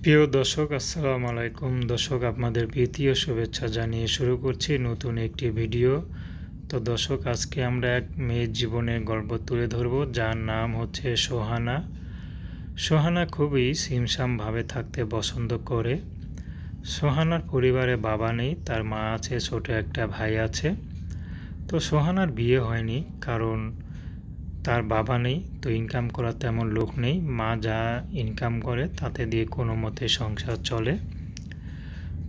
প্রিয় দর্শক, আসসালামু আলাইকুম। দর্শক, আপনাদের প্রীতি ও শুভেচ্ছা জানিয়ে শুরু করছি নতুন একটি ভিডিও। তো দর্শক, আজকে আমরা এক মেয়ের জীবনের গল্প তুলে ধরব, যার নাম হচ্ছে সোহানা। সোহানা খুবই ছিমছামভাবে থাকতে পছন্দ করে। সোহানার পরিবারে বাবা নেই, তার মা আছে, ছোট একটা ভাই আছে। তো সোহানার বিয়ে হয়নি, কারণ তার বাবা নেই, তো ইনকাম করার তেমন লোক নেই। মা যা ইনকাম করে তাতে দিয়ে কোনো মতে সংসার চলে।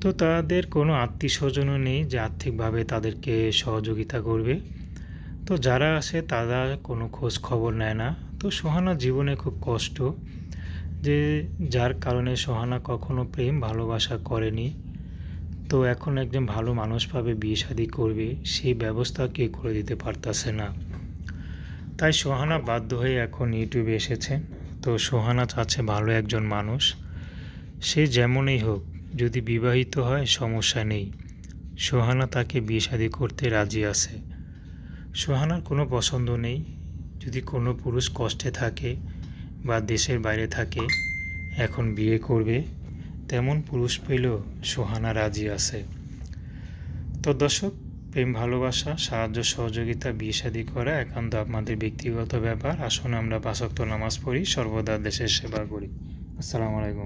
তো তাদের কোনো আত্মীয়স্বজনও নেই যে আর্থিকভাবে তাদেরকে সহযোগিতা করবে। তো যারা আসে তারা কোনো খোঁজ খবর নেয় না। তো সোহানার জীবনে খুব কষ্ট, যে যার কারণে সোহানা কখনো প্রেম ভালোবাসা করেনি। তো এখন একজন ভালো মানুষ পাবে, বিয়ে শাদী করবে, সেই ব্যবস্থা কেউ করে দিতে পারতাছে না। তাই সোহানা বাধ্য হয়ে এখন ইউটিউবে এসেছে। তো সোহানা চাচ্ছে ভালো একজন মানুষ, সে যেমনই হোক, যদি বিবাহিত হয় সমস্যা নেই। সোহানা তাকে বিয়ে শাদী করতে রাজি আছে। সোহানার কোনো পছন্দ নেই। যদি কোনো পুরুষ কষ্টে থাকে বা দেশের বাইরে থাকে, এখন বিয়ে করবে, তেমন পুরুষ পেলেও সোহানা রাজি আছে। তো দর্শক, প্রেম ভালোবাসা, সাহায্য সহযোগিতা, বিয়ে শাদী করা একান্ত আপনাদের ব্যক্তিগত ব্যাপার। আসুন আমরা ৫ ওয়াক্ত নামাজ পড়ি, সর্বদা দেশের সেবা করি। আসসালামু আলাইকুম।